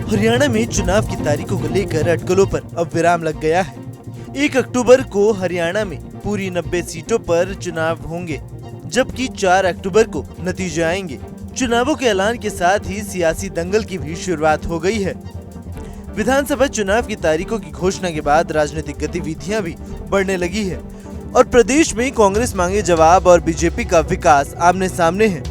हरियाणा में चुनाव की तारीखों को लेकर अटकलों पर अब विराम लग गया है। 1 अक्टूबर को हरियाणा में पूरी 90 सीटों पर चुनाव होंगे, जबकि 4 अक्टूबर को नतीजे आएंगे। चुनावों के ऐलान के साथ ही सियासी दंगल की भी शुरुआत हो गई है। विधानसभा चुनाव की तारीखों की घोषणा के बाद राजनीतिक गतिविधियां भी बढ़ने लगी है और प्रदेश में कांग्रेस मांगे जवाब और बीजेपी का विकास आमने सामने है।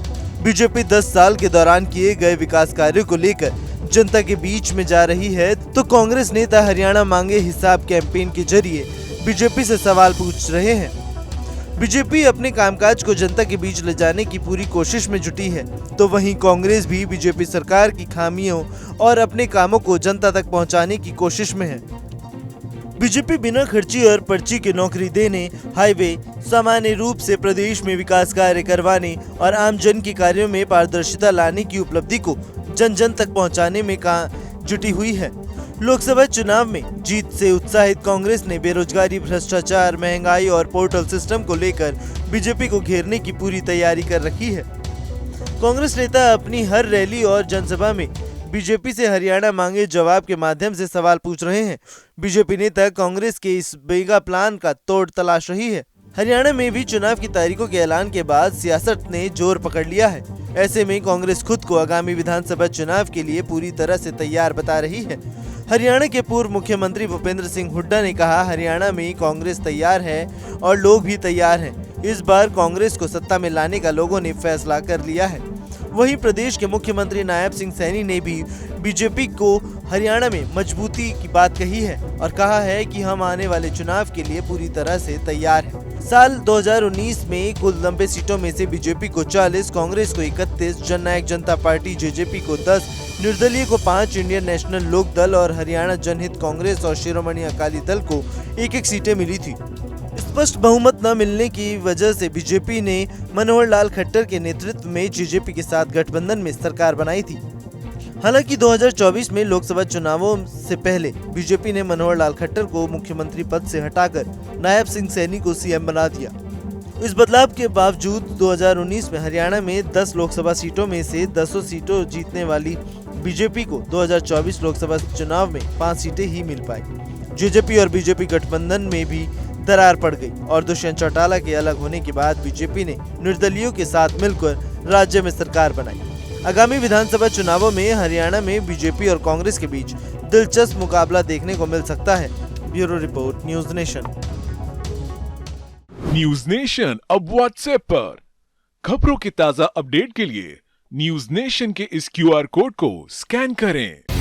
बीजेपी 10 साल के दौरान किए गए विकास कार्यों को लेकर जनता के बीच में जा रही है, तो कांग्रेस नेता हरियाणा मांगे हिसाब कैंपेन के जरिए बीजेपी से सवाल पूछ रहे हैं। बीजेपी अपने कामकाज को जनता के बीच ले जाने की पूरी कोशिश में जुटी है, तो वहीं कांग्रेस भी बीजेपी सरकार की खामियों और अपने कामों को जनता तक पहुंचाने की कोशिश में है। बीजेपी बिना खर्ची और पर्ची के नौकरी देने, हाईवे, सामान्य रूप से प्रदेश में विकास कार्य करवाने और आम जन के कार्यों में पारदर्शिता लाने की उपलब्धि को जन जन तक पहुंचाने में जुटी हुई है। लोकसभा चुनाव में जीत से उत्साहित कांग्रेस ने बेरोजगारी, भ्रष्टाचार, महंगाई और पोर्टल सिस्टम को लेकर बीजेपी को घेरने की पूरी तैयारी कर रखी है। कांग्रेस नेता अपनी हर रैली और जनसभा में बीजेपी से हरियाणा मांगे जवाब के माध्यम से सवाल पूछ रहे हैं। बीजेपी नेता कांग्रेस के इस मेगा प्लान का तोड़ तलाश रही है। हरियाणा में भी चुनाव की तारीखों के ऐलान के बाद सियासत ने जोर पकड़ लिया है। ऐसे में कांग्रेस खुद को आगामी विधानसभा चुनाव के लिए पूरी तरह से तैयार बता रही है। हरियाणा के पूर्व मुख्यमंत्री भूपेंद्र सिंह हुड्डा ने कहा, हरियाणा में कांग्रेस तैयार है और लोग भी तैयार हैं। इस बार कांग्रेस को सत्ता में लाने का लोगों ने फैसला कर लिया है। वहीं प्रदेश के मुख्यमंत्री नायब सिंह सैनी ने भी बीजेपी को हरियाणा में मजबूती की बात कही है और कहा है कि हम आने वाले चुनाव के लिए पूरी तरह से तैयार हैं। साल 2019 में कुल 90 सीटों में से बीजेपी को 40, कांग्रेस को 31, जननायक जनता पार्टी जेजेपी को 10, निर्दलीय को 5, इंडियन नेशनल लोक दल और हरियाणा जनहित कांग्रेस और शिरोमणि अकाली दल को 1-1 सीटें मिली थी। स्पष्ट बहुमत न मिलने की वजह से बीजेपी ने मनोहर लाल खट्टर के नेतृत्व में जेजेपी के साथ गठबंधन में सरकार बनाई थी। हालांकि 2024 में लोकसभा चुनावों से पहले बीजेपी ने मनोहर लाल खट्टर को मुख्यमंत्री पद से हटाकर नायब सिंह सैनी को सीएम बना दिया। इस बदलाव के बावजूद 2019 में हरियाणा में 10 लोकसभा सीटों में से 10 सीटों जीतने वाली बीजेपी को 2024 लोकसभा चुनाव में 5 सीटें ही मिल पाई। जेजेपी और बीजेपी गठबंधन में भी दरार पड़ गई और दुष्यंत चौटाला के अलग होने के बाद बीजेपी ने निर्दलीयों के साथ मिलकर राज्य में सरकार बनाई। आगामी विधानसभा चुनावों में हरियाणा में बीजेपी और कांग्रेस के बीच दिलचस्प मुकाबला देखने को मिल सकता है। Bureau report, news nation. News nation अब व्हाट्सएप पर खबरों के ताजा अपडेट के लिए न्यूज नेशन के इस QR कोड को स्कैन करें।